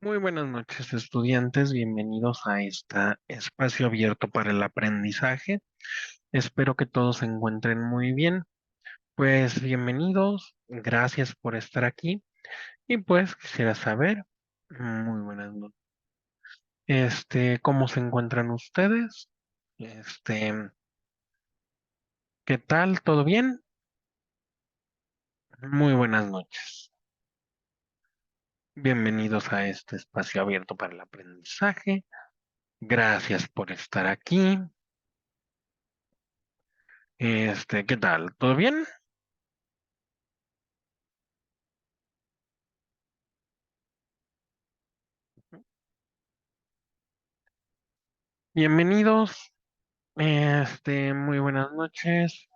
Muy buenas noches, estudiantes. Bienvenidos a este espacio abierto para el aprendizaje. Espero que todos se encuentren muy bien. Pues bienvenidos, gracias por estar aquí. Y pues quisiera saber, muy buenas noches, ¿cómo se encuentran ustedes? Este, ¿Qué tal? ¿Todo bien? Muy buenas noches. Bienvenidos a este espacio abierto para el aprendizaje. Gracias por estar aquí. ¿Qué tal? ¿Todo bien? Bienvenidos, muy buenas noches.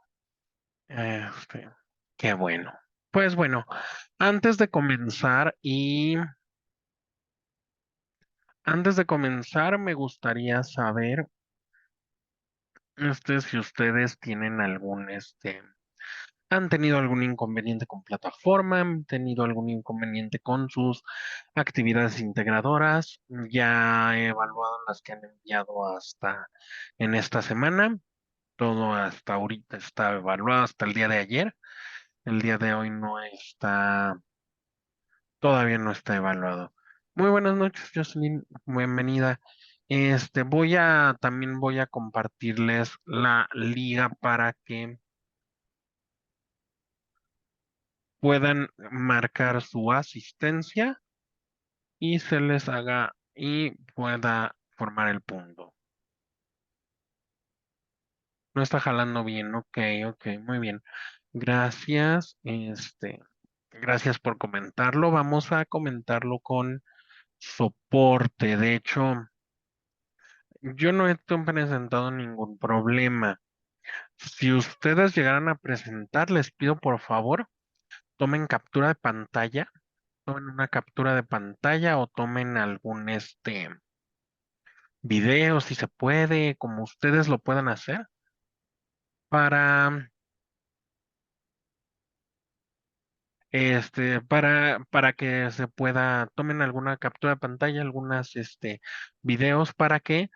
Este, Qué bueno. Pues bueno, antes de comenzar me gustaría saber, si ustedes tienen han tenido algún inconveniente con plataforma, han tenido algún inconveniente con sus actividades integradoras, ya he evaluado las que han enviado hasta en esta semana. Todo hasta ahorita está evaluado hasta el día de ayer. El día de hoy todavía no está evaluado. Muy buenas noches, Jocelyn. Bienvenida. También voy a compartirles la liga para que puedan marcar su asistencia y se les haga y pueda formar el punto. No está jalando bien. Ok, ok, muy bien. Gracias. Gracias por comentarlo. Vamos a comentarlo con soporte. De hecho, yo no he presentado ningún problema. Si ustedes llegaran a presentar, les pido por favor, tomen captura de pantalla, tomen una captura de pantalla o tomen algún video si se puede, como ustedes lo puedan hacer, para para que se pueda, tomen alguna captura de pantalla, algunas videos para que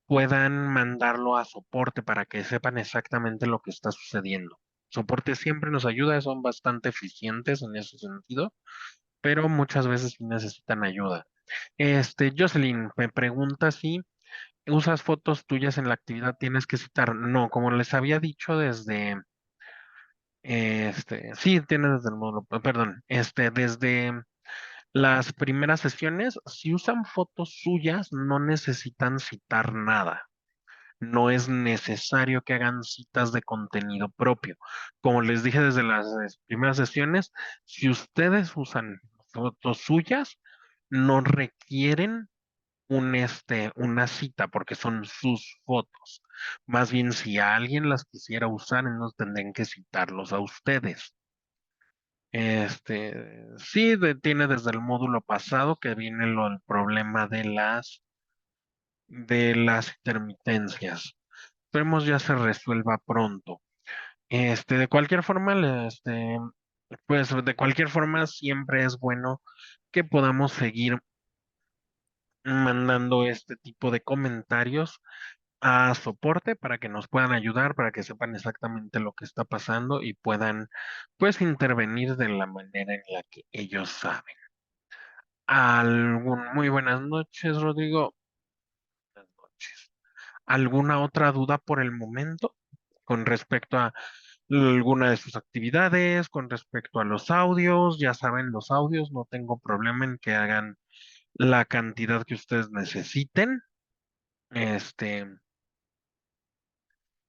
puedan mandarlo a soporte para que sepan exactamente lo que está sucediendo. Soporte siempre nos ayuda, son bastante eficientes en ese sentido, pero muchas veces sí necesitan ayuda. Jocelyn, me pregunta si usas fotos tuyas en la actividad, tienes que citar. No, como les había dicho sí, tienes desde el módulo, perdón, desde las primeras sesiones, si usan fotos suyas, no necesitan citar nada. No es necesario que hagan citas de contenido propio. Como les dije desde las primeras sesiones, si ustedes usan fotos suyas, no requieren una cita porque son sus fotos. Más bien, si alguien las quisiera usar, no tendrían que citarlos a ustedes. Sí, tiene desde el módulo pasado que viene el problema de las intermitencias. Esperemos ya se resuelva pronto. De cualquier forma, pues de cualquier forma siempre es bueno que podamos seguir mandando este tipo de comentarios a soporte para que nos puedan ayudar, para que sepan exactamente lo que está pasando y puedan pues intervenir de la manera en la que ellos saben. Muy buenas noches, Rodrigo. Buenas noches. ¿Alguna otra duda por el momento con respecto a alguna de sus actividades, con respecto a los audios? Ya saben, los audios, no tengo problema en que hagan la cantidad que ustedes necesiten. Este,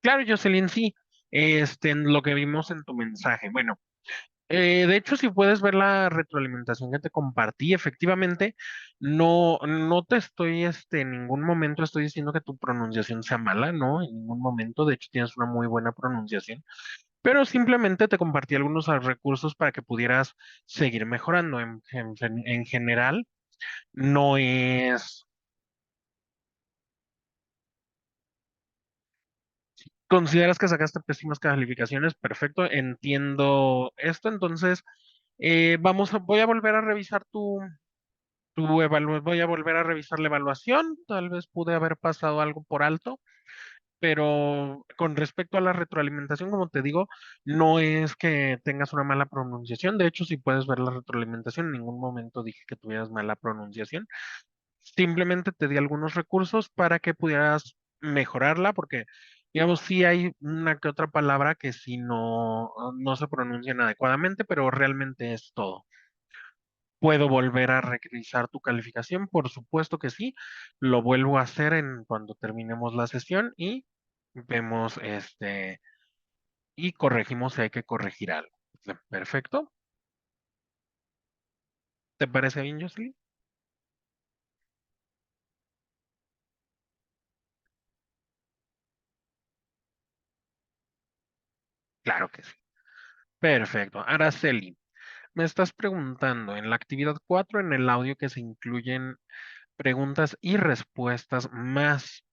claro, Jocelyn, sí, en lo que vimos en tu mensaje. Bueno, de hecho, si puedes ver la retroalimentación que te compartí, efectivamente, no te estoy, en ningún momento estoy diciendo que tu pronunciación sea mala, ¿no? En ningún momento, de hecho, tienes una muy buena pronunciación, pero simplemente te compartí algunos recursos para que pudieras seguir mejorando. En general, no es. ¿Consideras que sacaste pésimas calificaciones? Perfecto, entiendo esto, entonces voy a volver a revisar Voy a volver a revisar la evaluación, tal vez pude haber pasado algo por alto, pero con respecto a la retroalimentación, como te digo, no es que tengas una mala pronunciación. De hecho, si puedes ver la retroalimentación, en ningún momento dije que tuvieras mala pronunciación. Simplemente te di algunos recursos para que pudieras mejorarla, porque, digamos, sí hay una que otra palabra que sí no se pronuncian adecuadamente, pero realmente es todo. ¿Puedo volver a revisar tu calificación? Por supuesto que sí. Lo vuelvo a hacer en cuando terminemos la sesión y vemos y corregimos si hay que corregir algo. Perfecto. ¿Te parece bien, Jocelyn? Claro que sí. Perfecto. Araceli, me estás preguntando en la actividad 4 en el audio que se incluyen preguntas y respuestas más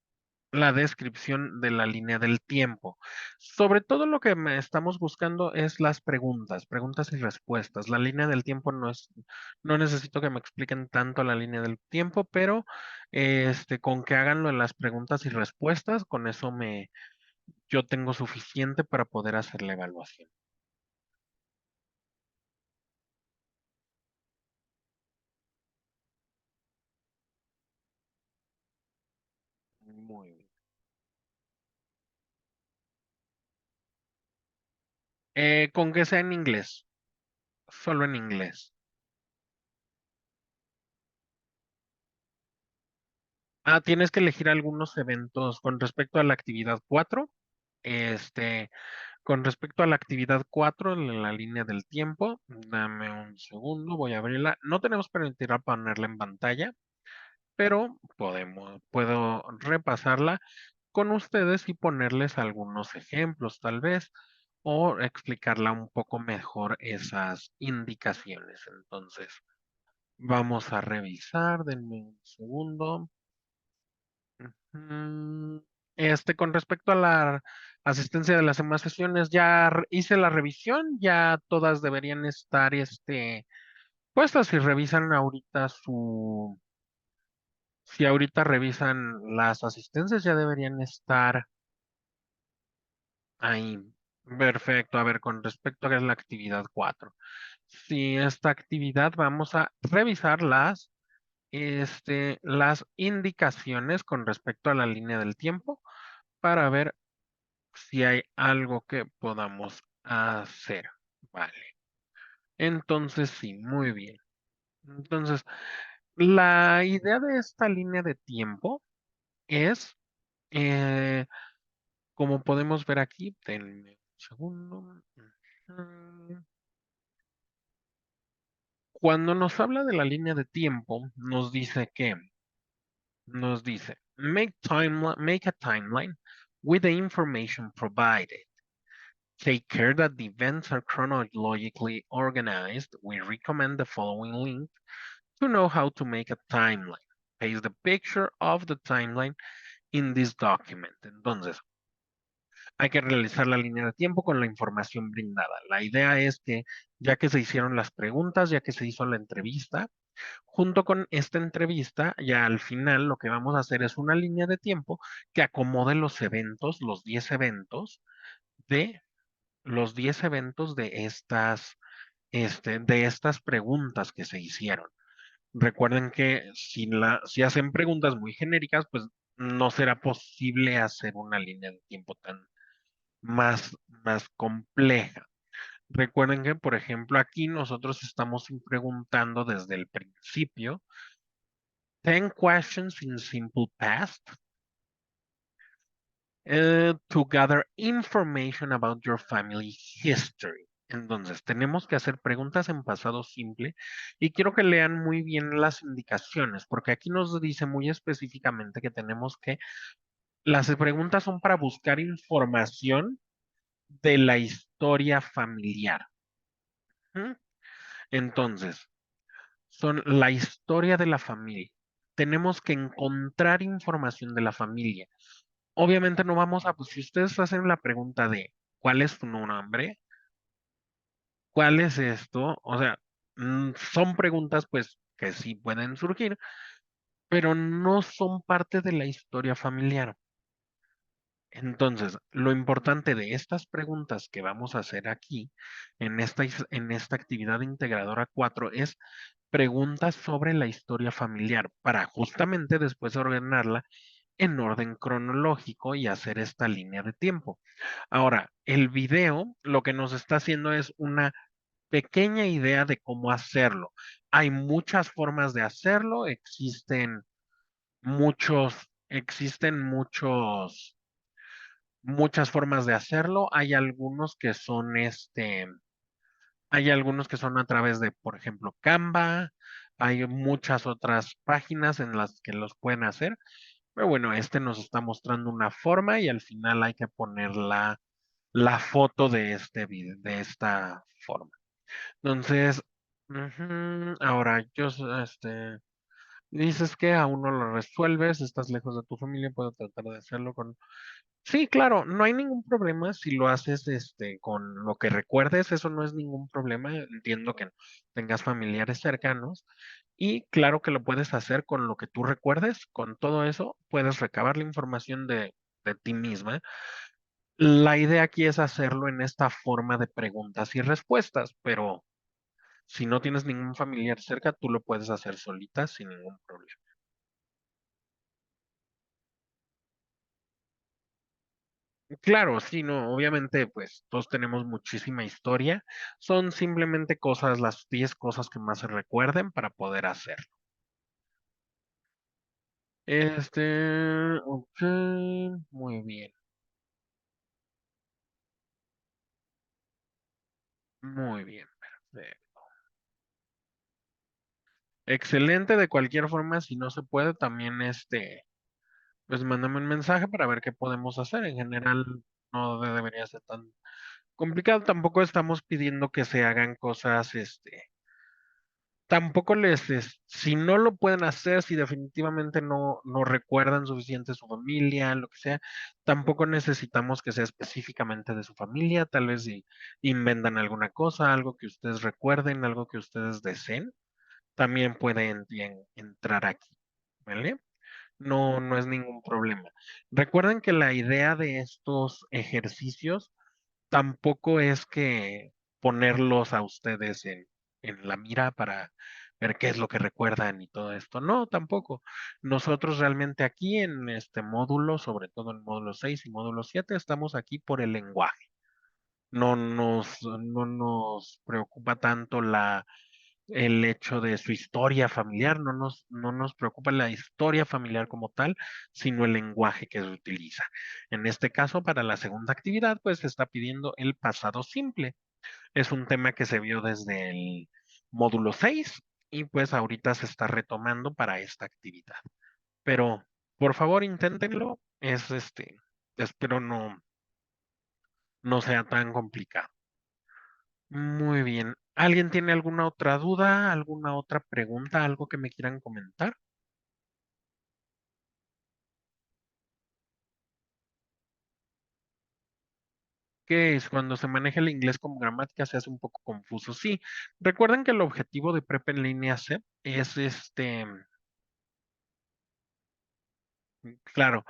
la descripción de la línea del tiempo. Sobre todo lo que estamos buscando es las preguntas y respuestas. La línea del tiempo no necesito que me expliquen tanto la línea del tiempo, pero con que hagan lo de las preguntas y respuestas, con eso yo tengo suficiente para poder hacer la evaluación. Muy bien. Con que sea en inglés, solo en inglés. Ah, tienes que elegir algunos eventos con respecto a la actividad 4. Este, con respecto a la actividad 4 en la línea del tiempo, dame un segundo, voy a abrirla. No tenemos permitir ponerla en pantalla, pero puedo repasarla con ustedes y ponerles algunos ejemplos, tal vez, o explicarla un poco mejor esas indicaciones. Entonces, vamos a revisar, denme un segundo. Mm, con respecto a la asistencia de las demás sesiones, ya hice la revisión, ya todas deberían estar, puestas. Si revisan ahorita si ahorita revisan las asistencias, ya deberían estar ahí. Perfecto. A ver, con respecto a la actividad 4. Si esta actividad vamos a revisar las indicaciones con respecto a la línea del tiempo para ver si hay algo que podamos hacer. Vale. Entonces, sí, muy bien. Entonces, la idea de esta línea de tiempo es, eh, como podemos ver aquí, denme un segundo. Ujú. Cuando nos habla de la línea de tiempo, nos dice, make a timeline with the information provided. Take care that the events are chronologically organized. We recommend the following link to know how to make a timeline. Paste the picture of the timeline in this document. Entonces, hay que realizar la línea de tiempo con la información brindada. La idea es que ya que se hicieron las preguntas, ya que se hizo la entrevista, junto con esta entrevista, ya al final lo que vamos a hacer es una línea de tiempo que acomode los eventos, de los 10 eventos de estas preguntas que se hicieron. Recuerden que si hacen preguntas muy genéricas, pues no será posible hacer una línea de tiempo más compleja. Recuerden que, por ejemplo, aquí nosotros estamos preguntando desde el principio 10 questions in simple past to gather information about your family history. Entonces, tenemos que hacer preguntas en pasado simple y quiero que lean muy bien las indicaciones, porque aquí nos dice muy específicamente que las preguntas son para buscar información de la historia familiar. ¿Mm? Entonces, son la historia de la familia. Tenemos que encontrar información de la familia. Obviamente no vamos a, pues si ustedes hacen la pregunta de ¿cuál es tu nombre? ¿Cuál es esto? O sea, son preguntas pues que sí pueden surgir, pero no son parte de la historia familiar. Entonces, lo importante de estas preguntas que vamos a hacer aquí en esta actividad integradora 4 es preguntas sobre la historia familiar para justamente después ordenarla en orden cronológico y hacer esta línea de tiempo. Ahora, el video lo que nos está haciendo es una pequeña idea de cómo hacerlo. Hay muchas formas de hacerlo, existen muchas formas de hacerlo. Hay algunos que son a través de, por ejemplo, Canva. Hay muchas otras páginas en las que los pueden hacer. Pero bueno, este nos está mostrando una forma y al final hay que poner la foto de de esta forma. Entonces, ahora dices que aún no lo resuelves, estás lejos de tu familia, puedo tratar de hacerlo con. Sí, claro, no hay ningún problema si lo haces con lo que recuerdes, eso no es ningún problema. Entiendo que tengas familiares cercanos y claro que lo puedes hacer con lo que tú recuerdes, con todo eso puedes recabar la información de ti misma. La idea aquí es hacerlo en esta forma de preguntas y respuestas, pero si no tienes ningún familiar cerca, tú lo puedes hacer solita sin ningún problema. Claro, sí, no, obviamente, pues todos tenemos muchísima historia. Son simplemente cosas, las 10 cosas que más se recuerden para poder hacerlo. Ok, muy bien, muy bien, perfecto. Excelente, de cualquier forma, si no se puede, también pues mándame un mensaje para ver qué podemos hacer. En general, no debería ser tan complicado. Tampoco estamos pidiendo que se hagan cosas, tampoco si no lo pueden hacer, si definitivamente no recuerdan suficiente su familia, lo que sea, tampoco necesitamos que sea específicamente de su familia, tal vez si inventan alguna cosa, algo que ustedes recuerden, algo que ustedes deseen, también pueden entrar aquí, ¿vale? No, no es ningún problema. Recuerden que la idea de estos ejercicios tampoco es que ponerlos a ustedes en la mira para ver qué es lo que recuerdan y todo esto. No, tampoco. Nosotros realmente aquí en este módulo, sobre todo en módulo 6 y módulo 7, estamos aquí por el lenguaje. No nos preocupa tanto el hecho de su historia familiar, no nos preocupa la historia familiar como tal, sino el lenguaje que se utiliza. En este caso, para la segunda actividad, pues se está pidiendo el pasado simple. Es un tema que se vio desde el módulo 6 y pues ahorita se está retomando para esta actividad. Pero por favor, inténtenlo. Espero no sea tan complicado. Muy bien. ¿Alguien tiene alguna otra duda, alguna otra pregunta, algo que me quieran comentar? Que es cuando se maneja el inglés como gramática se hace un poco confuso. Sí, recuerden que el objetivo de Prep en línea C es claro,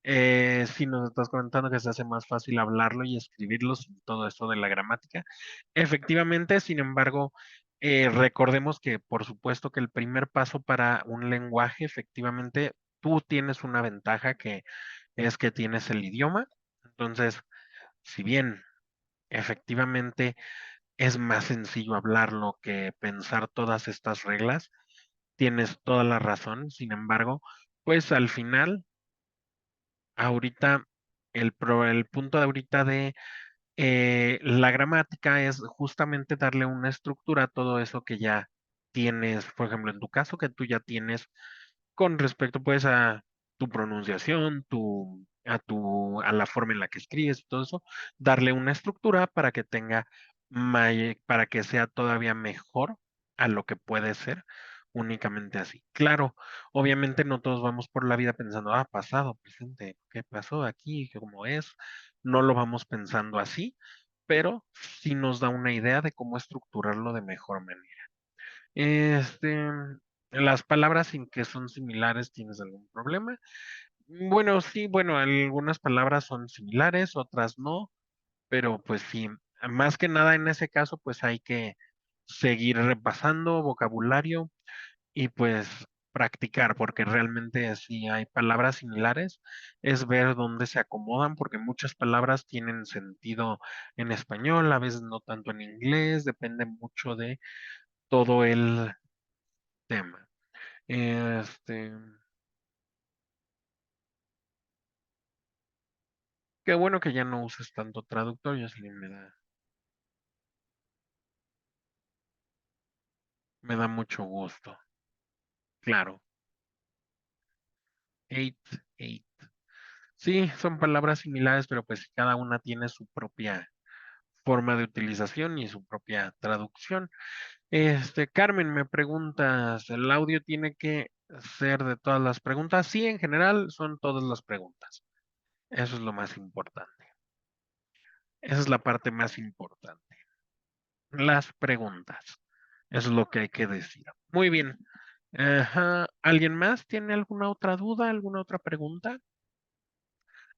si nos estás comentando que se hace más fácil hablarlo y escribirlo sin todo esto de la gramática. Efectivamente, sin embargo, recordemos que por supuesto que el primer paso para un lenguaje, efectivamente, tú tienes una ventaja que es que tienes el idioma. Entonces, si bien efectivamente es más sencillo hablarlo que pensar todas estas reglas, tienes toda la razón. Sin embargo, pues al final, ahorita, el punto de ahorita de la gramática es justamente darle una estructura a todo eso que ya tienes, por ejemplo, en tu caso, que tú ya tienes con respecto pues a tu pronunciación, a la forma en la que escribes y todo eso, darle una estructura para que para que sea todavía mejor a lo que puede ser únicamente así. Claro, obviamente no todos vamos por la vida pensando, pasado, presente, ¿qué pasó aquí? ¿Cómo es? No lo vamos pensando así, pero sí nos da una idea de cómo estructurarlo de mejor manera. Este, Las palabras sin que son similares, ¿tienes algún problema? Bueno, sí, bueno, algunas palabras son similares, otras no, pero pues sí, más que nada en ese caso, pues hay que seguir repasando vocabulario y pues practicar, porque realmente si hay palabras similares, es ver dónde se acomodan, porque muchas palabras tienen sentido en español, a veces no tanto en inglés, depende mucho de todo el tema. Este, qué bueno que ya no uses tanto traductor, y sí me da mucho gusto. Claro, eight, eight. Sí, son palabras similares, pero pues cada una tiene su propia forma de utilización y su propia traducción. Carmen, me preguntas, ¿el audio tiene que ser de todas las preguntas? Sí, en general son todas las preguntas. Eso es lo más importante. Esa es la parte más importante. Las preguntas. Eso es lo que hay que decir. Muy bien. Ajá. ¿Alguien más tiene alguna otra duda, alguna otra pregunta?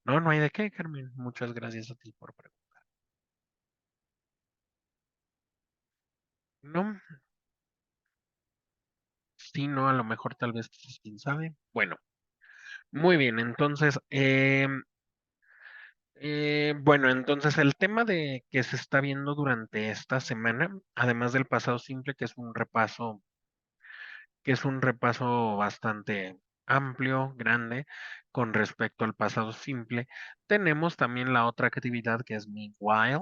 No, no hay de qué, Carmen. Muchas gracias a ti por preguntar. No, sí, no, a lo mejor tal vez, quién sabe. Bueno, muy bien. Entonces, bueno, entonces el tema de que se está viendo durante esta semana, además del pasado simple, que es un repaso bastante amplio, grande, con respecto al pasado simple, tenemos también la otra actividad que es Meanwhile.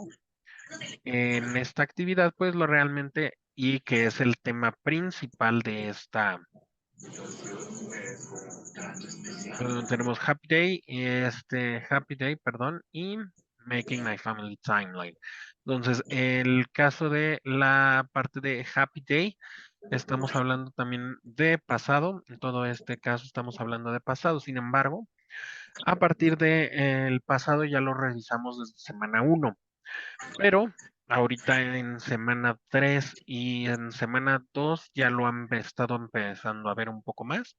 En esta actividad, pues lo realmente, y que es el tema principal de esta. Tenemos Happy Day, perdón, y Making My Family Timeline. Entonces, el caso de la parte de Happy Day, estamos hablando también de pasado. En todo este caso estamos hablando de pasado. Sin embargo, a partir de el pasado ya lo revisamos desde semana uno, pero ahorita en semana 3 y en semana 2 ya lo han estado empezando a ver un poco más.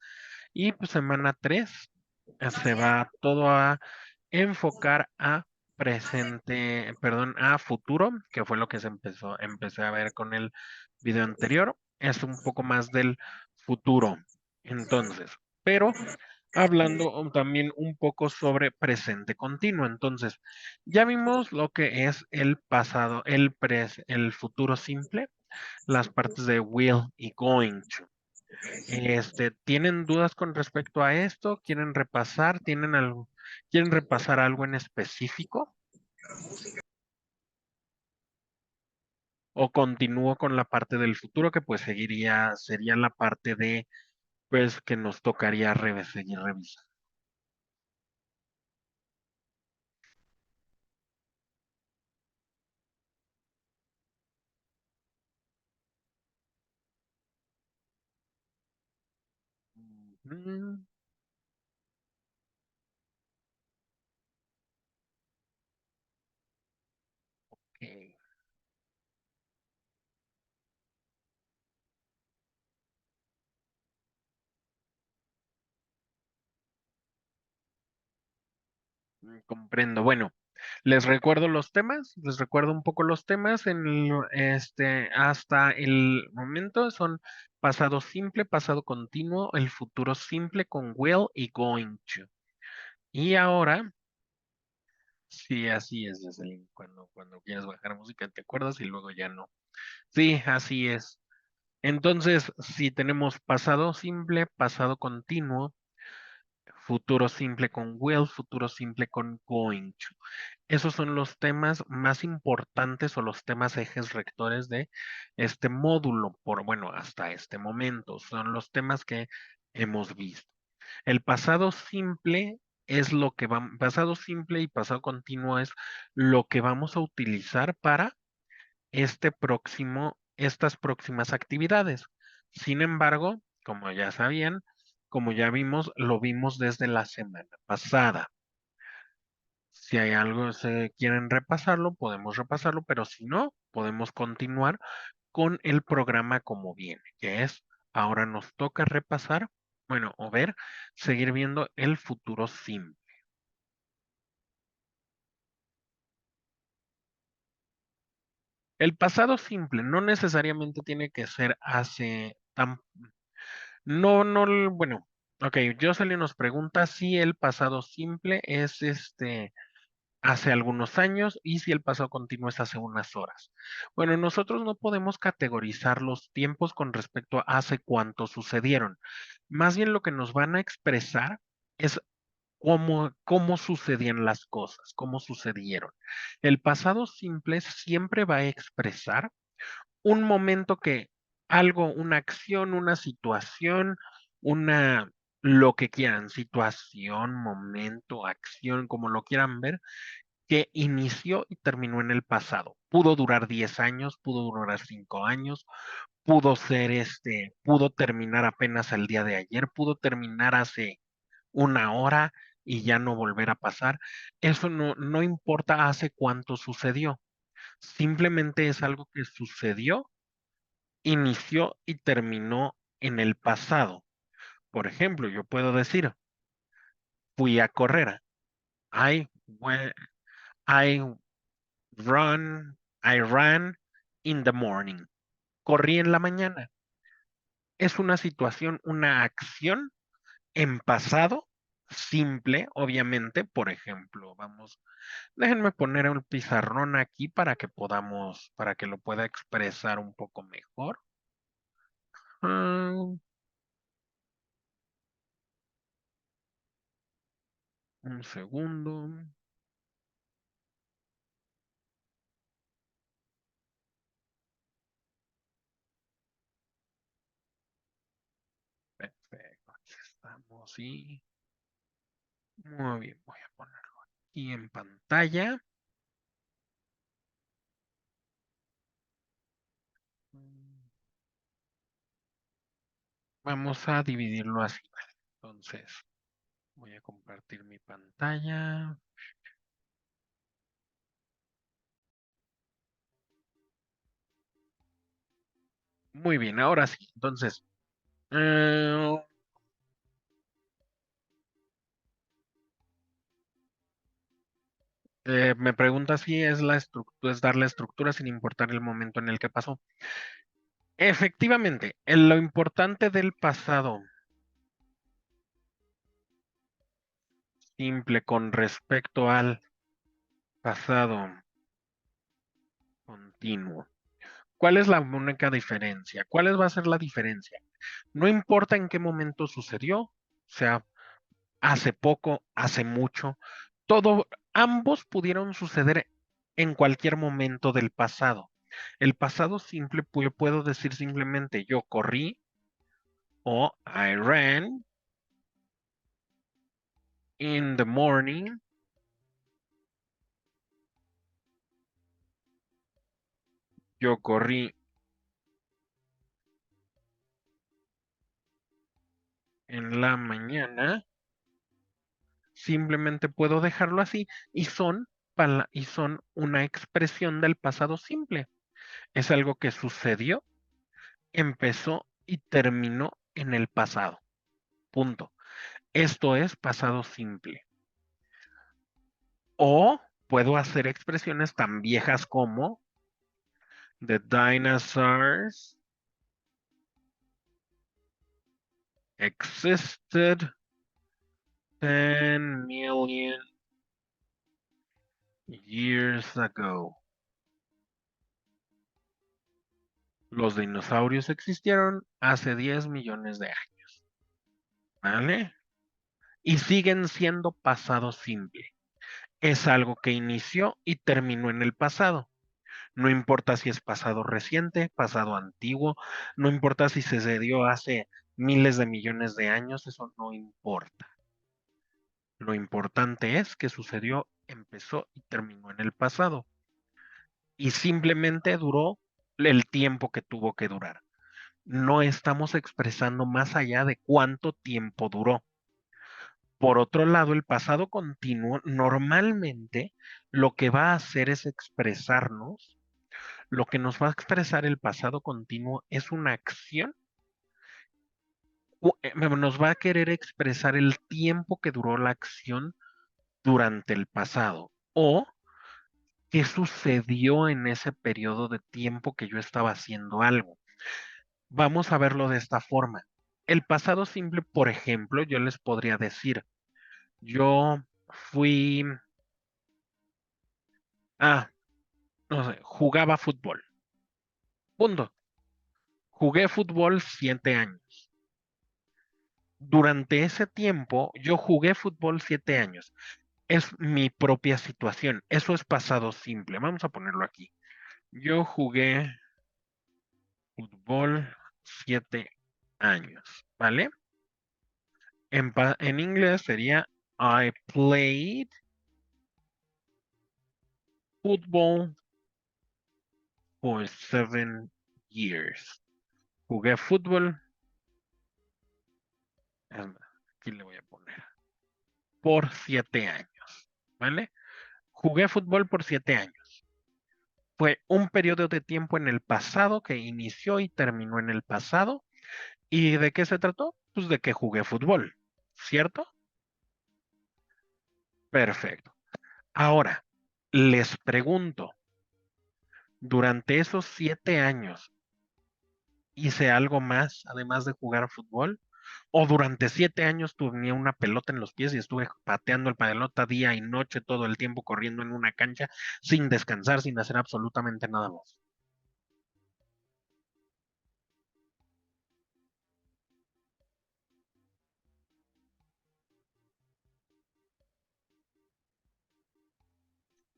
Y pues semana 3 se va todo a enfocar a presente, perdón, a futuro, que fue lo que empecé a ver con el video anterior. Es un poco más del futuro. Entonces, pero hablando también un poco sobre presente continuo. Entonces, ya vimos lo que es el pasado, el futuro simple, las partes de will y going to. ¿Tienen dudas con respecto a esto? ¿Quieren repasar? ¿Quieren repasar algo en específico? ¿O continúo con la parte del futuro que pues sería la parte de, pues, que nos tocaría seguir revisando? Mm, ok. Comprendo. Bueno, les recuerdo un poco los temas hasta el momento son pasado simple, pasado continuo, el futuro simple con will y going to. Y ahora, sí, así es, Jocelyn, cuando quieras bajar música te acuerdas y luego ya no. Sí, así es. Entonces, si tenemos pasado simple, pasado continuo, futuro simple con will, futuro simple con going to. Esos son los temas más importantes o los temas ejes rectores de este módulo, bueno, hasta este momento. Son los temas que hemos visto. El pasado simple es lo que pasado simple y pasado continuo es lo que vamos a utilizar para estas próximas actividades. Sin embargo, como ya sabían, como ya vimos, lo vimos desde la semana pasada. Si hay algo, se quieren repasarlo, podemos repasarlo, pero si no, podemos continuar con el programa como viene, que es Ahora nos toca repasar, bueno, o ver, seguir viendo el futuro simple. El pasado simple no necesariamente tiene que ser hace tan... No, no, bueno, ok, Jocelyn nos pregunta si el pasado simple es hace algunos años y si el pasado continuo es hace unas horas. Bueno, nosotros no podemos categorizar los tiempos con respecto a hace cuánto sucedieron. Más bien lo que nos van a expresar es cómo sucedían las cosas, cómo sucedieron. El pasado simple siempre va a expresar un momento que algo, una acción, una situación, una, lo que quieran, situación, momento, acción, como lo quieran ver, que inició y terminó en el pasado. Pudo durar 10 años, pudo durar 5 años, pudo ser pudo terminar apenas el día de ayer, pudo terminar hace una hora y ya no volver a pasar. Eso no importa hace cuánto sucedió. Simplemente es algo que sucedió, inició y terminó en el pasado. Por ejemplo, yo puedo decir, fui a correr. I, went, I I ran in the morning. Corrí en la mañana. Es una situación, una acción en pasado simple, obviamente. Por ejemplo, déjenme poner un pizarrón aquí para que lo pueda expresar un poco mejor. Ah, un segundo. Perfecto, aquí estamos y muy bien, voy a ponerlo aquí en pantalla. Vamos a dividirlo así, ¿vale? Entonces, voy a compartir mi pantalla. Muy bien, ahora sí. Entonces, eh, me pregunta si es es darle estructura sin importar el momento en el que pasó. Efectivamente, lo importante del pasado simple con respecto al pasado continuo. ¿Cuál es la única diferencia? ¿Cuál va a ser la diferencia? No importa en qué momento sucedió, o sea, hace poco, hace mucho, ambos pudieron suceder en cualquier momento del pasado. El pasado simple, yo puedo decir simplemente yo corrí o I ran in the morning, yo corrí en la mañana, simplemente puedo dejarlo así y son una expresión del pasado simple. Es algo que sucedió, empezó y terminó en el pasado. Punto. Esto es pasado simple. O puedo hacer expresiones tan viejas como The dinosaurs existed 10 million years ago. Los dinosaurios existieron hace 10 millones de años. ¿Vale? Y siguen siendo pasado simple. Es algo que inició y terminó en el pasado. No importa si es pasado reciente, pasado antiguo, no importa si se dio hace miles de millones de años, eso no importa. Lo importante es que sucedió, empezó y terminó en el pasado. Y simplemente duró el tiempo que tuvo que durar. No estamos expresando más allá de cuánto tiempo duró. Por otro lado, el pasado continuo normalmente lo que va a hacer es expresarnos. Lo que nos va a expresar el pasado continuo es una acción Nos va a querer expresar el tiempo que duró la acción durante el pasado o qué sucedió en ese periodo de tiempo que yo estaba haciendo algo. Vamos a verlo de esta forma. El pasado simple, por ejemplo, yo les podría decir, yo fui, ah, no sé, jugaba fútbol. Punto. Jugué fútbol 7 años. Durante ese tiempo, yo jugué fútbol 7 años. Es mi propia situación. Eso es pasado simple. Vamos a ponerlo aquí. Yo jugué fútbol 7 años, ¿vale? En inglés sería I played football for 7 years. Jugué fútbol, aquí le voy a poner, por 7 años, ¿vale? Jugué fútbol por 7 años. Fue un periodo de tiempo en el pasado que inició y terminó en el pasado. ¿Y de qué se trató? Pues de que jugué fútbol, ¿cierto? Perfecto. Ahora, les pregunto, durante esos 7 años, ¿hice algo más además de jugar fútbol? ¿O durante 7 años tenía una pelota en los pies y estuve pateando el pelota día y noche todo el tiempo corriendo en una cancha sin descansar, sin hacer absolutamente nada más?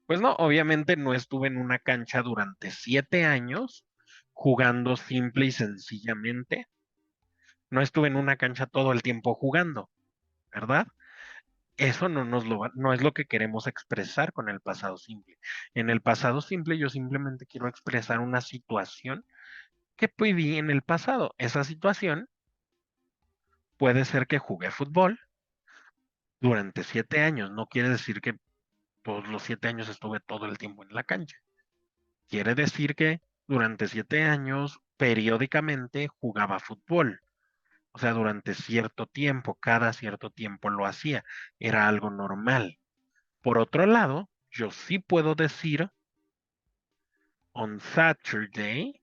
Pues no, obviamente no estuve en una cancha durante 7 años jugando simple y sencillamente. No estuve en una cancha todo el tiempo jugando, ¿verdad? Eso no es lo que queremos expresar con el pasado simple. En el pasado simple yo simplemente quiero expresar una situación que viví en el pasado. Esa situación puede ser que jugué fútbol durante 7 años. No quiere decir que todos los 7 años estuve todo el tiempo en la cancha. Quiere decir que durante 7 años periódicamente jugaba fútbol. O sea, durante cierto tiempo, cada cierto tiempo lo hacía. Era algo normal. Por otro lado, yo sí puedo decir on Saturday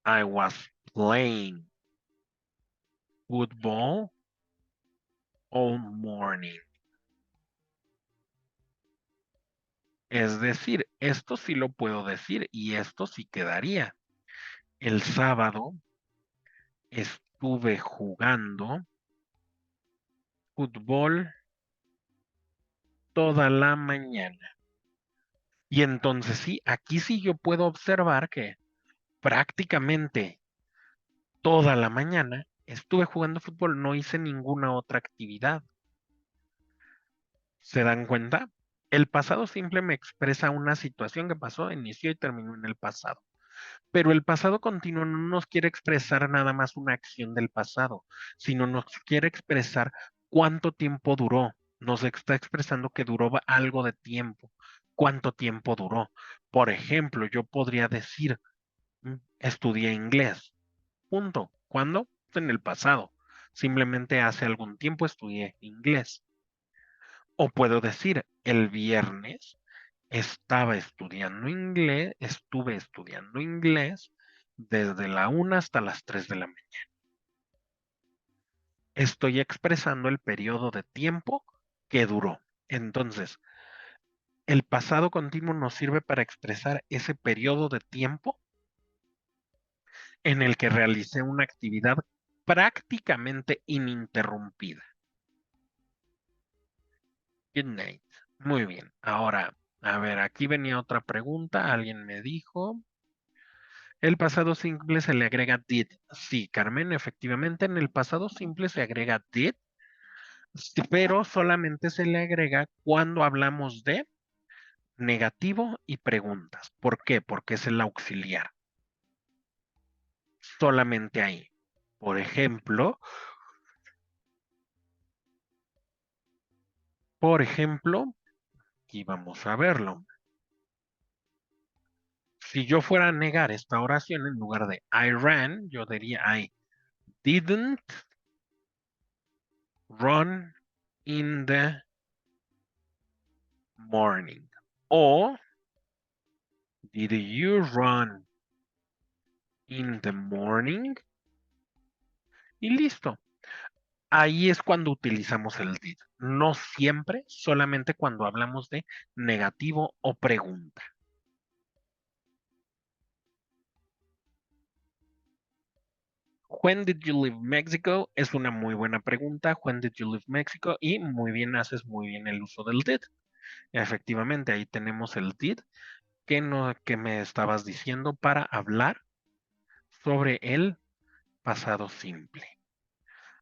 I was playing football all morning. Es decir, esto sí lo puedo decir y esto sí quedaría. El sábado estuve jugando fútbol toda la mañana. Y entonces sí, aquí sí yo puedo observar que prácticamente toda la mañana estuve jugando fútbol, no hice ninguna otra actividad. ¿Se dan cuenta? El pasado simple me expresa una situación que pasó, inició y terminó en el pasado. Pero el pasado continuo no nos quiere expresar nada más una acción del pasado, sino nos quiere expresar cuánto tiempo duró. Nos está expresando que duró algo de tiempo. ¿Cuánto tiempo duró? Por ejemplo, yo podría decir, estudié inglés. Punto. ¿Cuándo? En el pasado. Simplemente hace algún tiempo estudié inglés. O puedo decir, el viernes estuve estudiando inglés desde la 1 hasta las 3 de la mañana. Estoy expresando el periodo de tiempo que duró. Entonces, el pasado continuo nos sirve para expresar ese periodo de tiempo en el que realicé una actividad prácticamente ininterrumpida. Good night. Muy bien. Ahora, a ver, aquí venía otra pregunta. Alguien me dijo, el pasado simple se le agrega did. Sí, Carmen, efectivamente en el pasado simple se agrega did, sí, pero solamente se le agrega cuando hablamos de negativo y preguntas. ¿Por qué? Porque es el auxiliar. Solamente ahí. Por ejemplo, aquí vamos a verlo. Si yo fuera a negar esta oración, en lugar de I ran, yo diría I didn't run in the morning. O did you run in the morning? Y listo. Ahí es cuando utilizamos el did. No siempre, solamente cuando hablamos de negativo o pregunta. When did you leave Mexico? Es una muy buena pregunta. When did you leave Mexico? Y muy bien, haces muy bien el uso del did. Efectivamente, ahí tenemos el did que me estabas diciendo para hablar sobre el pasado simple.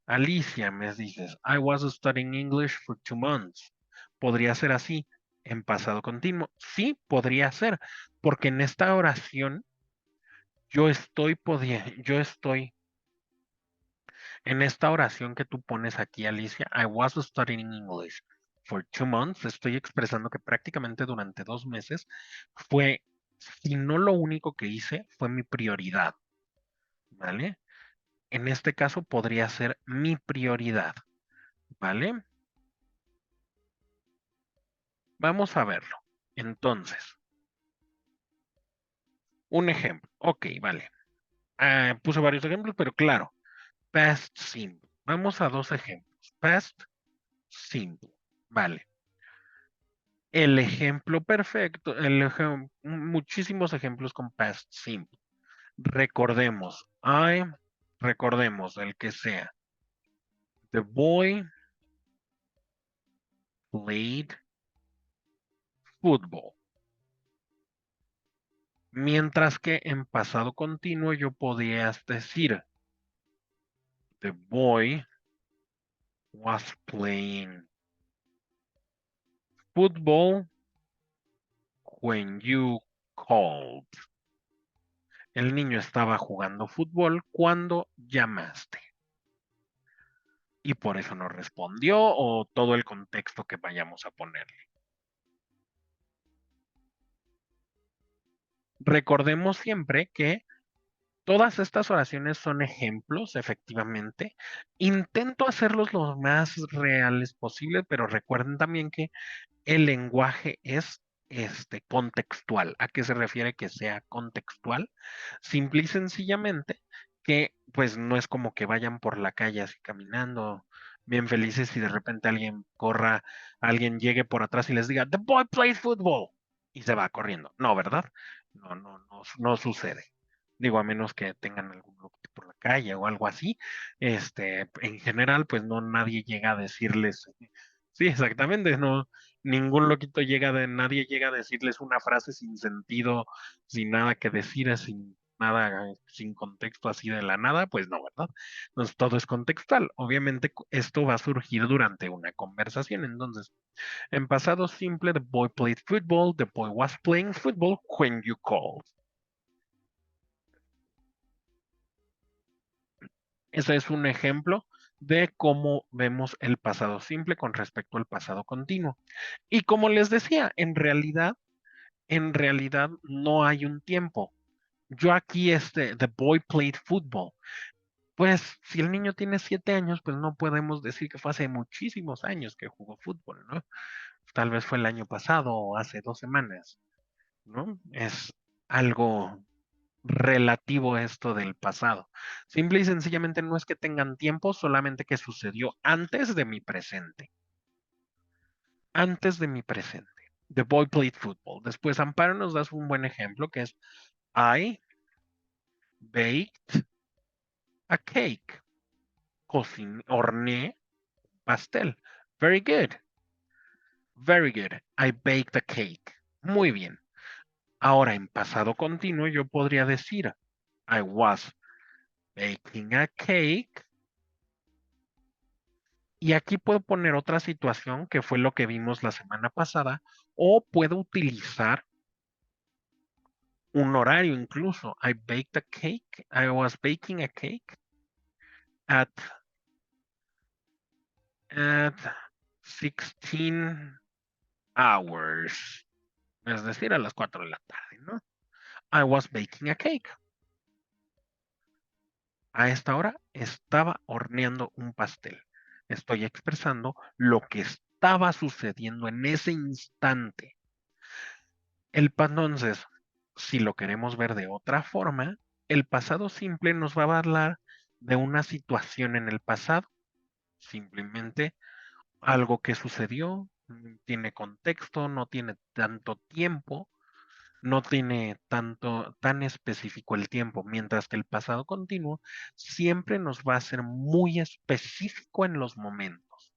Alicia, me dices, I was studying English for 2 months. ¿Podría ser así en pasado continuo? Sí, podría ser, porque en esta oración yo estoy, en esta oración que tú pones aquí, Alicia, I was studying English for 2 months, estoy expresando que prácticamente durante 2 meses fue, si no lo único que hice, fue mi prioridad, ¿vale? En este caso podría ser mi prioridad, ¿vale? Vamos a verlo. Entonces, un ejemplo. Ok, vale. Puse varios ejemplos, pero claro, past simple. Vamos a dos ejemplos. Past simple. Vale. El ejemplo perfecto, muchísimos ejemplos con past simple. Recordemos, recordemos el que sea. The boy played football. Mientras que en pasado continuo yo podía decir, the boy was playing football when you called. El niño estaba jugando fútbol cuando llamaste. Y por eso no respondió o todo el contexto que vayamos a ponerle. Recordemos siempre que todas estas oraciones son ejemplos, efectivamente. Intento hacerlos lo más reales posible, pero recuerden también que el lenguaje es contextual. ¿A qué se refiere que sea contextual? Simple y sencillamente que pues no es como que vayan por la calle así caminando bien felices y de repente alguien llegue por atrás y les diga, The boy plays football y se va corriendo. No, ¿verdad? No, no, no, no sucede. Digo, a menos que tengan algún loquito por la calle o algo así. En general, pues no nadie llega a decirles, sí, exactamente, no, ningún loquito nadie llega a decirles una frase sin sentido, sin nada que decir, sin nada, sin contexto así de la nada, pues no, ¿verdad? Entonces todo es contextual. Obviamente esto va a surgir durante una conversación. Entonces, en pasado simple, the boy played football, the boy was playing football when you called. Ese es un ejemplo de cómo vemos el pasado simple con respecto al pasado continuo. Y como les decía, en realidad no hay un tiempo. Yo aquí, the boy played football. Pues si el niño tiene 7 años, pues no podemos decir que fue hace muchísimos años que jugó fútbol, ¿no? Tal vez fue el año pasado o hace 2 semanas, ¿no? Es algo relativo esto del pasado. Simple y sencillamente no es que tengan tiempo, solamente que sucedió antes de mi presente. Antes de mi presente. The boy played football. Después Amparo nos das un buen ejemplo que es I baked a cake. Horneé pastel. Very good. Very good. I baked a cake. Muy bien. Ahora en pasado continuo yo podría decir I was baking a cake. Y aquí puedo poner otra situación que fue lo que vimos la semana pasada o puedo utilizar un horario incluso. I baked a cake. I was baking a cake at at 16 hours. Es decir, a las 4 de la tarde, ¿no? I was baking a cake. A esta hora estaba horneando un pastel. Estoy expresando lo que estaba sucediendo en ese instante. Entonces, si lo queremos ver de otra forma, el pasado simple nos va a hablar de una situación en el pasado, simplemente algo que sucedió, tiene contexto, no tiene tanto tiempo, no tiene tan específico el tiempo, mientras que el pasado continuo siempre nos va a ser muy específico en los momentos.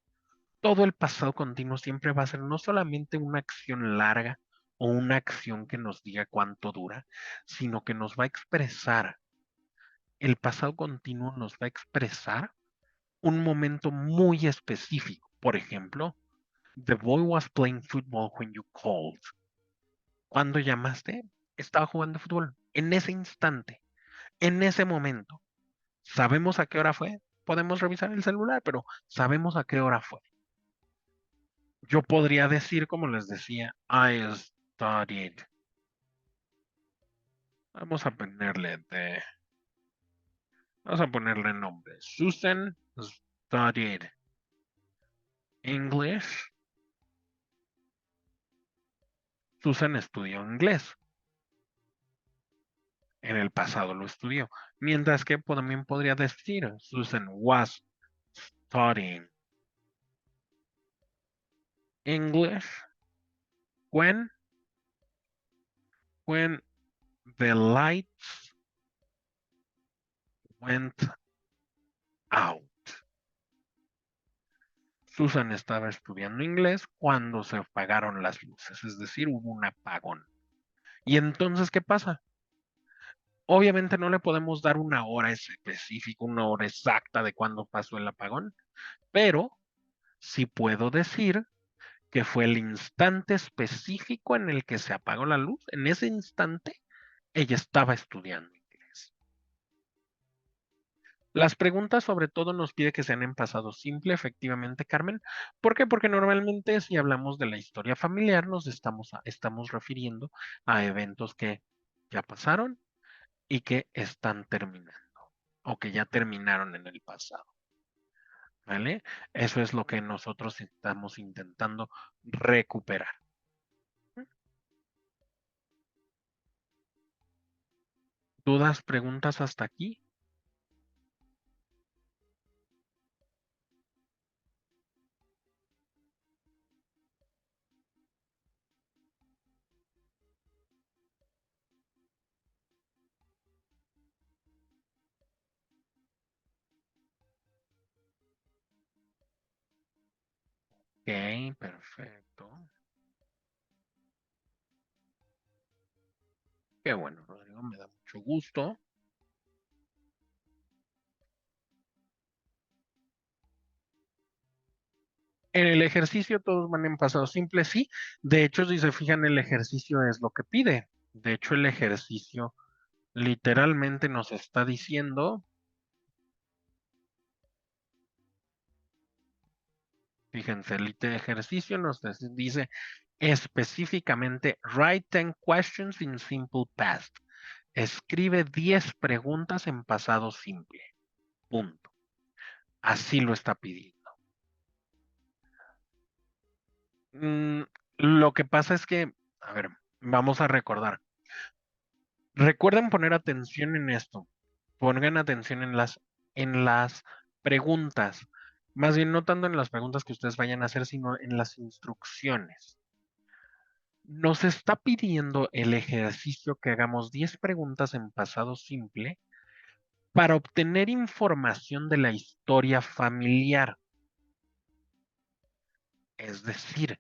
Todo el pasado continuo siempre va a ser no solamente una acción larga o una acción que nos diga cuánto dura, sino que nos va a expresar, el pasado continuo nos va a expresar un momento muy específico. Por ejemplo, the boy was playing football when you called. Cuando llamaste, estaba jugando fútbol. En ese instante, en ese momento. ¿Sabemos a qué hora fue? Podemos revisar el celular, pero sabemos a qué hora fue. Yo podría decir, como les decía, I studied. Vamos a ponerle vamos a ponerle nombre. Susan studied English. Susan estudió inglés. En el pasado lo estudió. Mientras que también podría decir, Susan was studying English when when the lights went out. Susan estaba estudiando inglés cuando se apagaron las luces, es decir, hubo un apagón. Y entonces, ¿qué pasa? Obviamente no le podemos dar una hora específica, una hora exacta de cuándo pasó el apagón, pero sí puedo decir que fue el instante específico en el que se apagó la luz. En ese instante, ella estaba estudiando inglés. Las preguntas sobre todo nos pide que sean en pasado simple, efectivamente, Carmen. ¿Por qué? Porque normalmente si hablamos de la historia familiar nos estamos refiriendo a eventos que ya pasaron y que están terminando o que ya terminaron en el pasado. ¿Vale? Eso es lo que nosotros estamos intentando recuperar. ¿Dudas, preguntas hasta aquí? Ok, perfecto. Qué bueno, Rodrigo, me da mucho gusto. En el ejercicio todos van en pasado simple, sí. De hecho, si se fijan, el ejercicio es lo que pide. De hecho, el ejercicio literalmente nos está diciendo, fíjense, el ejercicio nos dice específicamente, write 10 questions in simple past. Escribe 10 preguntas en pasado simple. Punto. Así lo está pidiendo. Mm, lo que pasa es que, a ver, vamos a recordar. Recuerden poner atención en esto. Pongan atención en las preguntas. Más bien, no tanto en las preguntas que ustedes vayan a hacer, sino en las instrucciones. Nos está pidiendo el ejercicio que hagamos 10 preguntas en pasado simple para obtener información de la historia familiar. Es decir,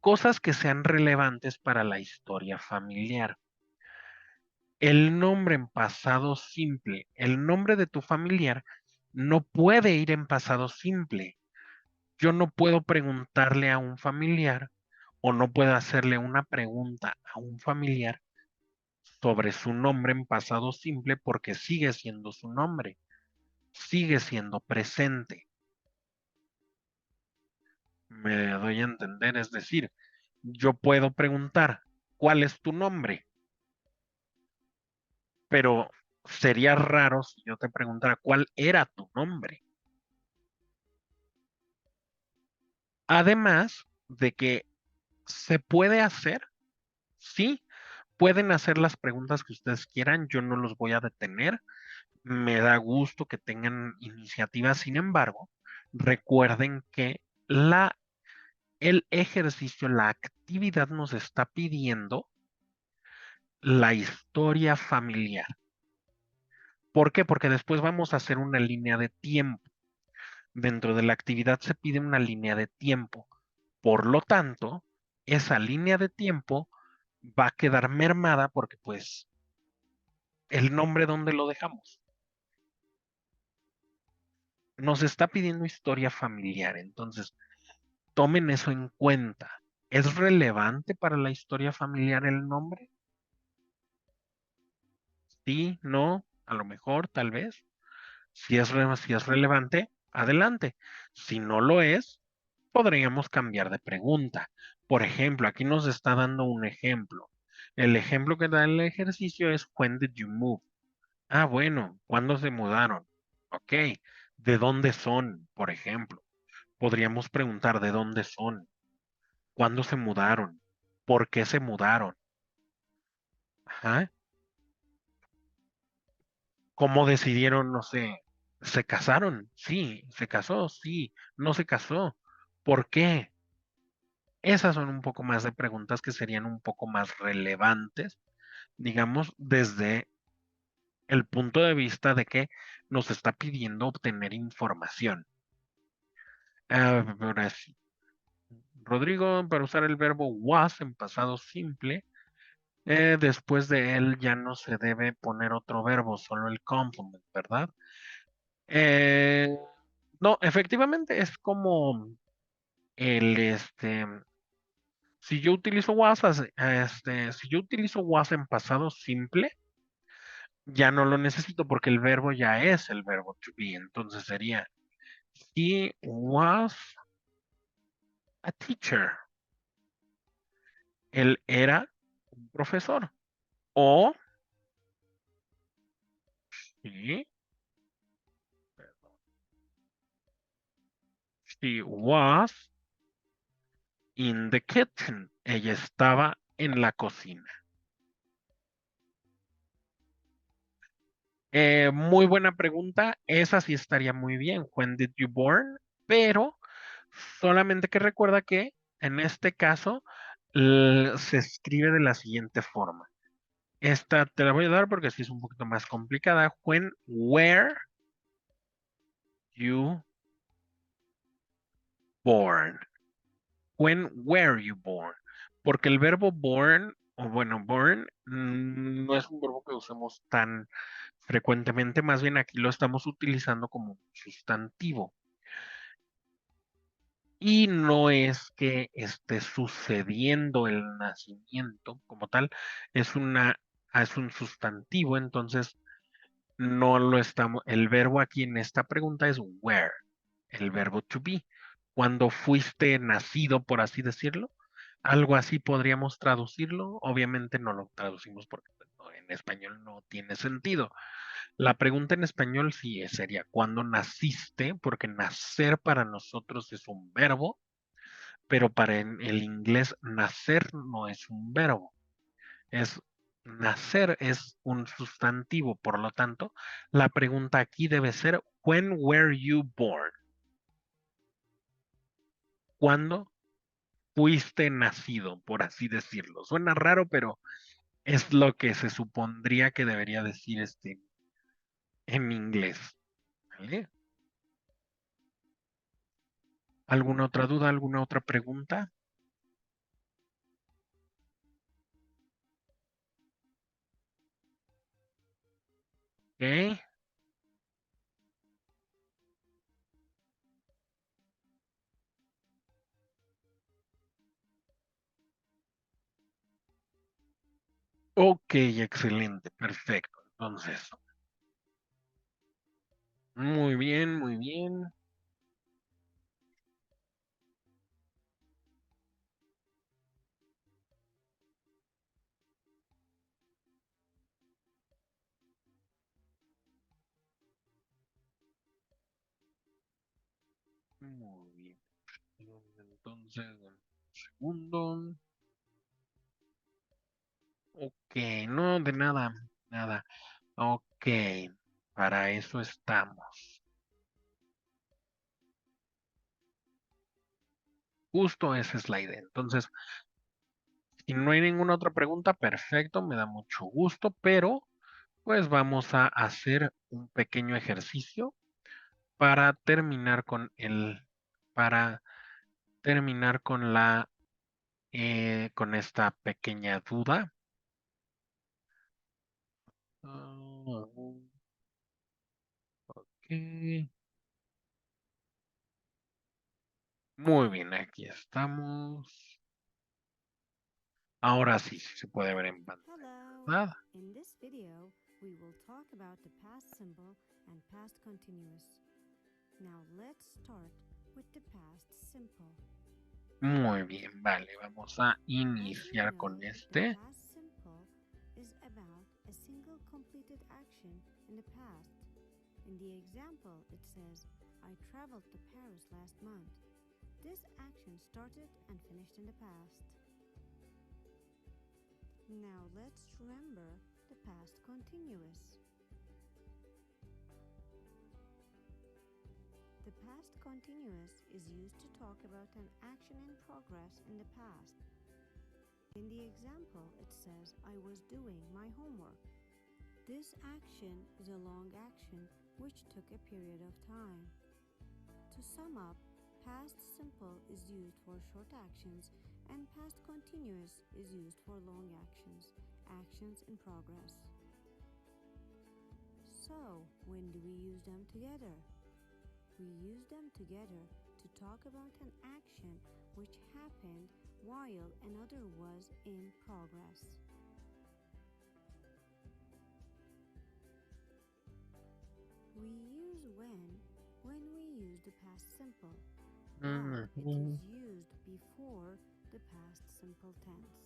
cosas que sean relevantes para la historia familiar. El nombre en pasado simple, el nombre de tu familiar no puede ir en pasado simple. Yo no puedo preguntarle a un familiar o no puedo hacerle una pregunta a un familiar sobre su nombre en pasado simple porque sigue siendo su nombre, sigue siendo presente. Me doy a entender, es decir, yo puedo preguntar, ¿cuál es tu nombre? pero sería raro si yo te preguntara cuál era tu nombre. Además de que se puede hacer, sí, pueden hacer las preguntas que ustedes quieran, yo no los voy a detener, me da gusto que tengan iniciativa, sin embargo, recuerden que el ejercicio, la actividad nos está pidiendo la historia familiar. ¿Por qué? Porque después vamos a hacer una línea de tiempo. Dentro de la actividad se pide una línea de tiempo. Por lo tanto, esa línea de tiempo va a quedar mermada porque pues el nombre donde lo dejamos. Nos está pidiendo historia familiar, entonces tomen eso en cuenta. ¿Es relevante para la historia familiar el nombre? Sí, no, a lo mejor, tal vez. Si es relevante, adelante. Si no lo es, podríamos cambiar de pregunta. Por ejemplo, aquí nos está dando un ejemplo. El ejemplo que da el ejercicio es When did you move? Ah, bueno, ¿cuándo se mudaron? Ok, ¿de dónde son? Por ejemplo, podríamos preguntar de dónde son, cuándo se mudaron, por qué se mudaron. Ajá. ¿Cómo decidieron, no sé, se casaron? Sí, se casó, sí, no se casó. ¿Por qué? Esas son un poco más de preguntas que serían un poco más relevantes, digamos, desde el punto de vista de que nos está pidiendo obtener información. Ahora sí. Rodrigo, para usar el verbo was en pasado simple, después de él ya no se debe poner otro verbo, solo el complement, ¿verdad? Eh, no, efectivamente es como si yo utilizo was, si yo utilizo was en pasado simple, ya no lo necesito porque el verbo ya es el verbo to be. Entonces sería, he was a teacher. Él era un profesor. O she, she was in the kitchen. Ella estaba en la cocina. Muy buena pregunta. Esa sí estaría muy bien. When did you born? Pero solamente que recuerda que en este caso se escribe de la siguiente forma. Esta te la voy a dar porque sí es un poquito más complicada. When were you born? When were you born? Porque el verbo born, o bueno, born, no es un verbo que usemos tan frecuentemente, más bien aquí lo estamos utilizando como un sustantivo. Y no es que esté sucediendo el nacimiento como tal, es es un sustantivo, entonces no lo estamos, el verbo aquí en esta pregunta es where, el verbo to be. Cuando fuiste nacido, por así decirlo, algo así podríamos traducirlo. Obviamente no lo traducimos porque pues, en español no tiene sentido. La pregunta en español sí sería, ¿cuándo naciste? Porque nacer para nosotros es un verbo, pero para el inglés nacer no es un verbo. Es nacer es un sustantivo, por lo tanto, la pregunta aquí debe ser when were you born? ¿Cuándo fuiste nacido, por así decirlo? Suena raro, pero es lo que se supondría que debería decir en inglés. ¿Vale? ¿Alguna otra duda, alguna otra pregunta? ¿Ok? Ok, excelente, perfecto. Entonces, muy bien, muy bien. Muy bien. Entonces, un segundo. Ok, no, de nada, nada. Ok, para eso estamos. Justo esa es la idea. Entonces, si no hay ninguna otra pregunta, perfecto, me da mucho gusto, pero pues vamos a hacer un pequeño ejercicio para terminar con para terminar con con esta pequeña duda. Ah, ok. Muy bien, aquí estamos. Ahora sí, sí se puede ver en pantalla, Hello! ¿verdad? In this video, we will talk about the past simple and past continuous. Now let's start with the past simple. Muy bien, vale, vamos a As you iniciar con know, the este. past simple is about a single completed action in the past. In the example, it says, I traveled to Paris last month. This action started and finished in the past. Now let's remember the past continuous. The past continuous is used to talk about an action in progress in the past. In the example, it says, I was doing my homework. This action is a long action which took a period of time. To sum up, past simple is used for short actions and past continuous is used for long actions, actions in progress. So, when do we use them together? We use them together to talk about an action which happened while another was in progress. We use when we use the past simple, but it is used before the past simple tense.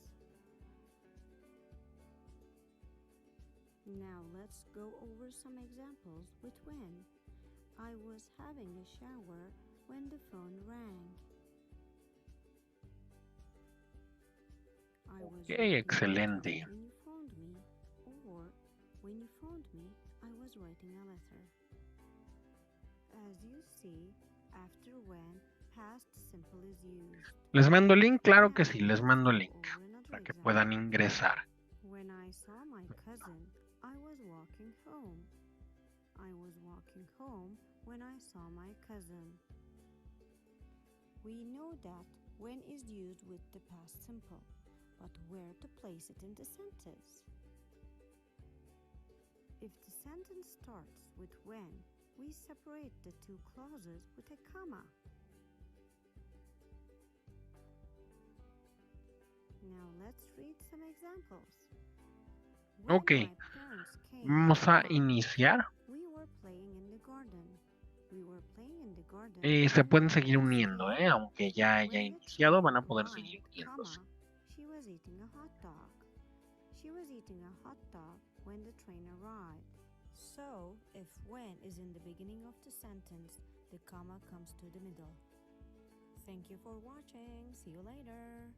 Now let's go over some examples with when. I was having a shower when the phone rang. I was Ok, reading a letter excelente. when you phoned me, or when you phoned me, I was writing a letter. As you see, after when, past simple is used. ¿Les mando el link? Claro que Now, sí, les let's mando el go link over another para que puedan example. ingresar. When I saw my cousin, I was walking home. I was walking home when I saw my cousin. We know that when is used with the past simple, but where to place it in the sentence? If the sentence starts with when, we separate the two clauses with a comma. Now let's read some examples. When Ok, my parents came vamos a home, iniciar. we were playing in the garden. We were playing in the garden Se when the pueden seguir train uniendo, came. aunque ya haya When the iniciado, train van a poder seguir arrived, uniéndose. she was eating a hot dog. She was eating a hot dog when the train arrived. So, if when is in the beginning of the sentence, the comma comes to the middle. Thank you for watching. See you later.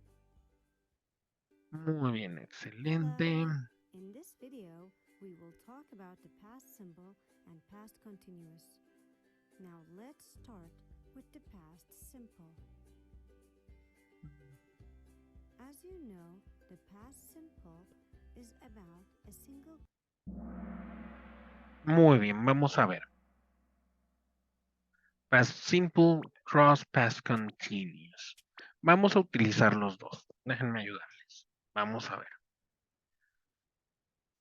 Muy bien, excelente. Hello. In this video, we will talk about the past simple and past continuous. Now let's start with the past simple. As you know, the past simple is about a single. Muy bien, vamos a ver. Past simple, cross past continuous. Vamos a utilizar los dos. Déjenme ayudarles. Vamos a ver.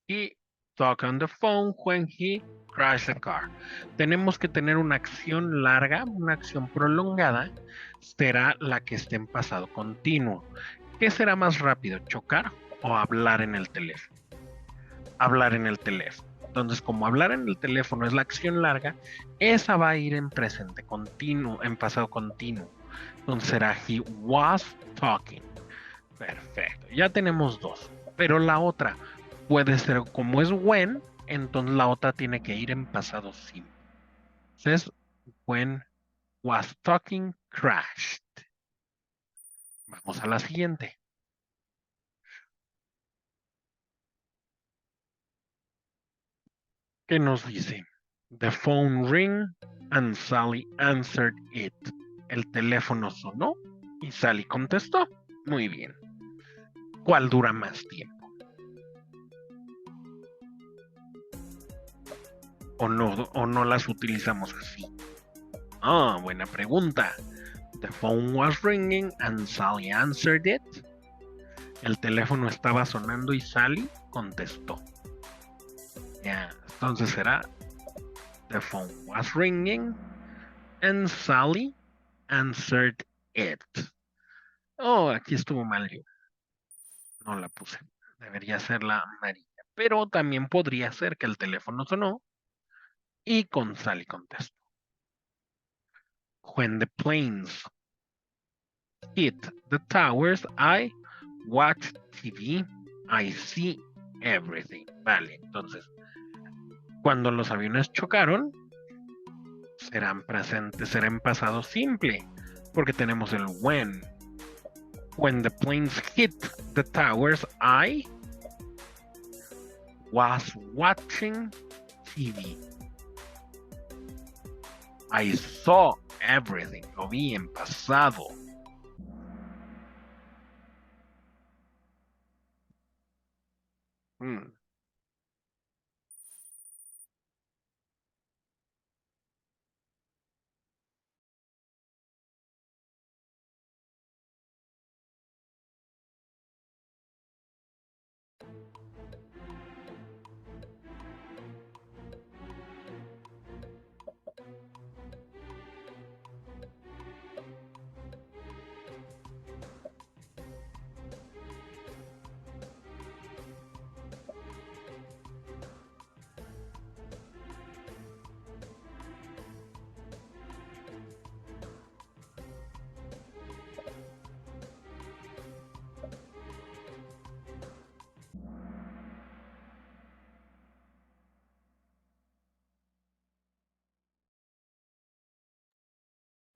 He talked on the phone when he crashed the car. Tenemos que tener una acción larga, una acción prolongada. Será la que esté en pasado continuo. ¿Qué será más rápido, chocar o hablar en el teléfono? Hablar en el teléfono. Entonces, como hablar en el teléfono es la acción larga, esa va a ir en presente continuo, en pasado continuo. Entonces será he was talking. Perfecto. Ya tenemos dos. Pero la otra puede ser como es when, entonces la otra tiene que ir en pasado simple. Entonces, when was talking crashed. Vamos a la siguiente. ¿Qué nos dice? The phone rang and Sally answered it. El teléfono sonó y Sally contestó. Muy bien. ¿Cuál dura más tiempo? ¿O no las utilizamos así? Ah, buena pregunta. The phone was ringing and Sally answered it. El teléfono estaba sonando y Sally contestó. Ya, entonces será the phone was ringing and Sally answered it. Oh, aquí estuvo mal yo. No la puse. Debería ser la amarilla. Pero también podría ser que el teléfono sonó y con Sally contestó. When the planes hit the towers, I watch TV, I see everything. Vale, entonces, cuando los aviones chocaron, serán presentes, será en pasado simple, porque tenemos el when. When the planes hit the towers, I was watching TV. I saw everything. Lo vi en pasado.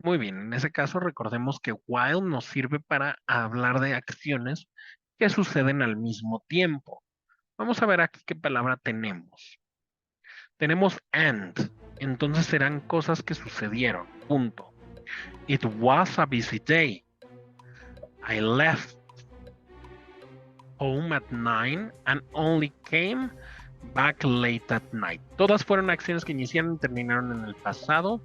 Muy bien, en ese caso recordemos que while nos sirve para hablar de acciones que suceden al mismo tiempo. Vamos a ver aquí qué palabra tenemos. Tenemos and, entonces serán cosas que sucedieron, punto. It was a busy day. I left home at 9 and only came back late at night. Todas fueron acciones que iniciaron y terminaron en el pasado.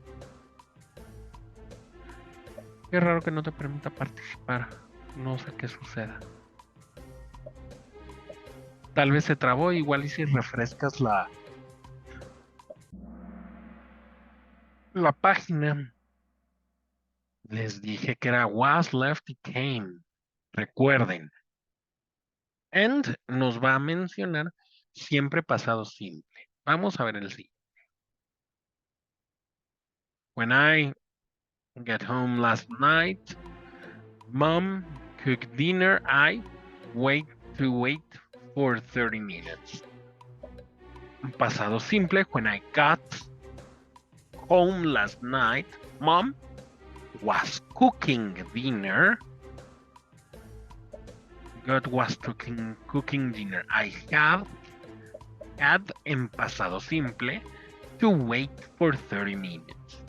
Qué raro que no te permita participar. No sé qué suceda. Tal vez se trabó, igual y si refrescas la página. Les dije que era was, left y came. Recuerden. And nos va a mencionar siempre pasado simple. Vamos a ver el sí. When I get home last night, Mom cooked dinner. I wait for 30 minutes. Pasado simple. When I got home last night, Mom was cooking dinner. God was cooking dinner. I had en pasado simple to wait for 30 minutes.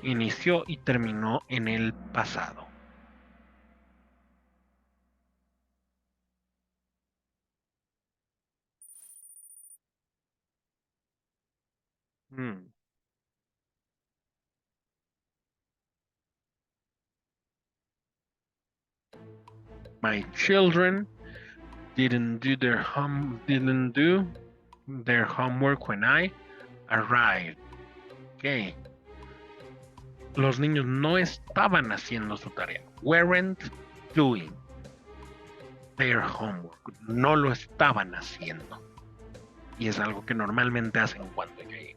Inició y terminó en el pasado. My children didn't do their homework when I arrived. Okay. Los niños no estaban haciendo su tarea. Weren't doing their homework. No lo estaban haciendo. Y es algo que normalmente hacen cuando llegué.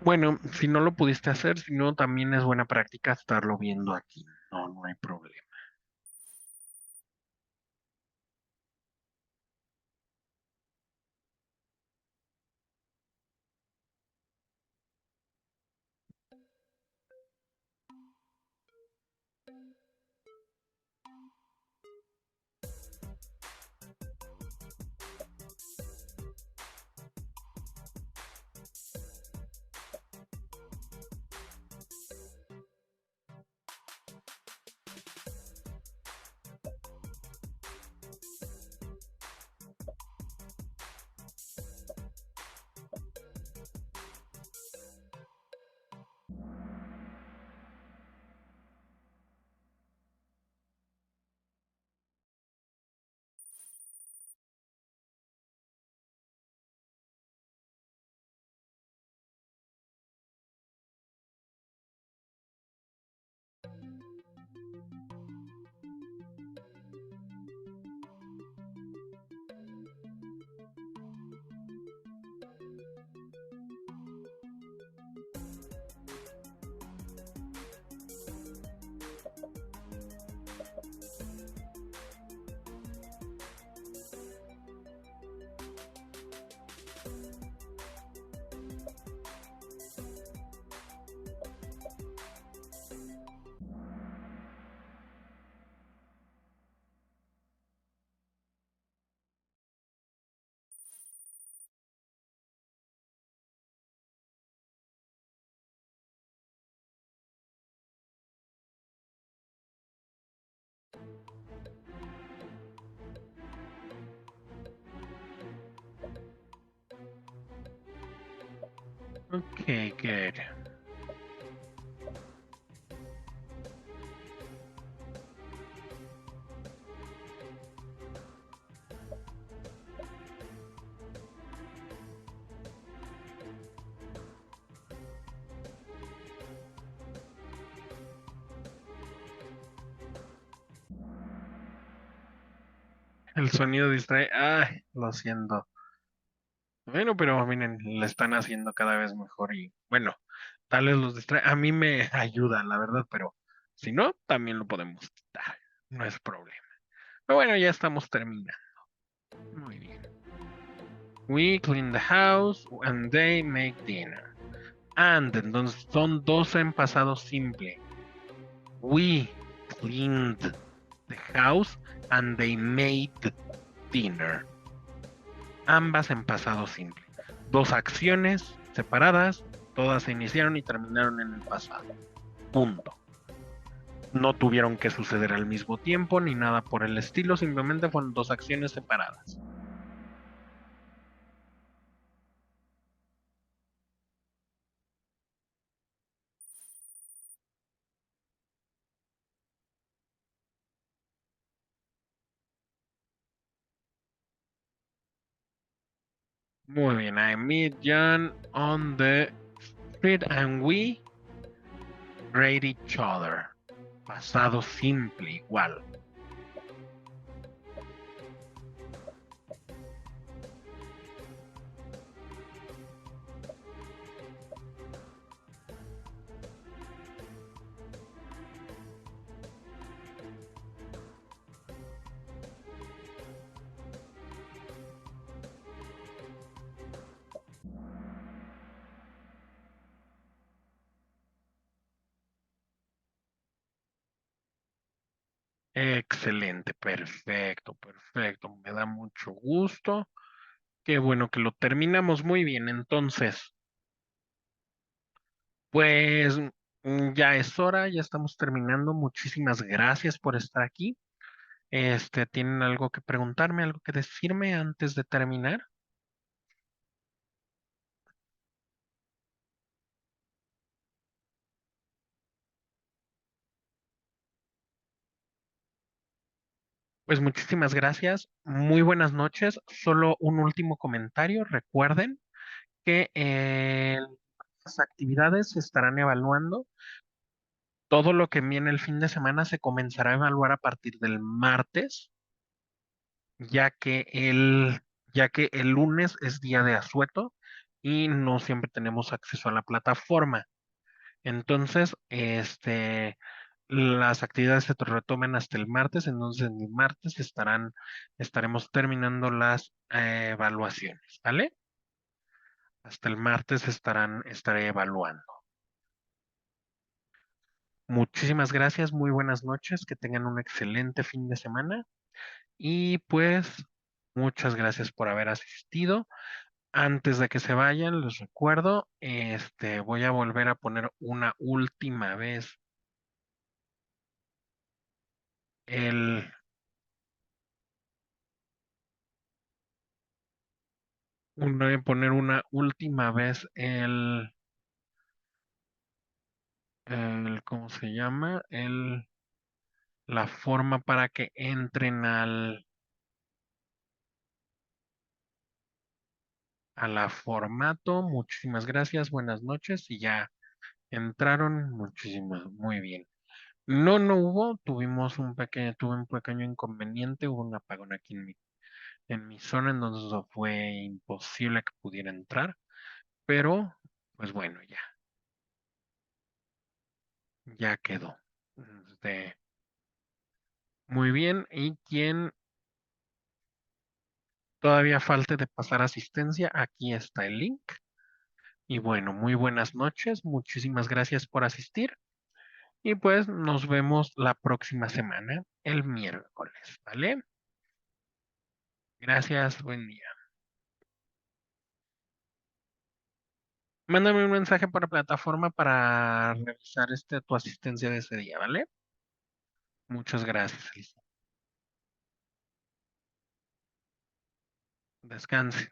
Bueno, si no lo pudiste hacer, si no, también es buena práctica estarlo viendo aquí. No hay problema. Okay, good. El sonido distrae. Ay, lo siento. Bueno, pero miren, le están haciendo cada vez mejor y bueno, tal vez los distrae. A mí me ayuda, la verdad, pero si no, también lo podemos quitar. No es problema. Pero bueno, ya estamos terminando. Muy bien. We clean the house and they make dinner. And, entonces son dos en pasado simple. We cleaned the house and they made dinner. Ambas en pasado simple. Dos acciones separadas, todas se iniciaron y terminaron en el pasado. Punto. No tuvieron que suceder al mismo tiempo ni nada por el estilo, simplemente fueron dos acciones separadas. Muy bien, I meet John on the street and we grade each other. Pasado simple, igual. Excelente, perfecto, perfecto. Me da mucho gusto. Qué bueno que lo terminamos muy bien. Entonces, pues ya es hora, ya estamos terminando. Muchísimas gracias por estar aquí. ¿Tienen algo que preguntarme, algo que decirme antes de terminar? Pues muchísimas gracias. Muy buenas noches. Solo un último comentario. Recuerden que las actividades se estarán evaluando. Todo lo que viene el fin de semana se comenzará a evaluar a partir del martes, ya que ya que el lunes es día de asueto y no siempre tenemos acceso a la plataforma. Entonces, las actividades se retoman hasta el martes, entonces el martes estaremos terminando las evaluaciones, ¿vale? Hasta el martes estaré evaluando. Muchísimas gracias, muy buenas noches, que tengan un excelente fin de semana y pues muchas gracias por haber asistido. Antes de que se vayan, les recuerdo, voy a volver a poner el, voy a poner una última vez ¿cómo se llama? La forma para que entren a la formato. Muchísimas gracias, buenas noches y ya entraron. Muchísimas, muy bien. No, no hubo, tuve un pequeño inconveniente, hubo un apagón aquí en mi zona, entonces fue imposible que pudiera entrar, pero pues bueno, ya quedó. Este, muy bien, y quien todavía falte de pasar asistencia, aquí está el link. Y bueno, muy buenas noches, muchísimas gracias por asistir y pues nos vemos la próxima semana, el miércoles, ¿vale? Gracias, buen día. Mándame un mensaje por la plataforma para revisar tu asistencia de ese día, ¿vale? Muchas gracias, Elisa. Descanse.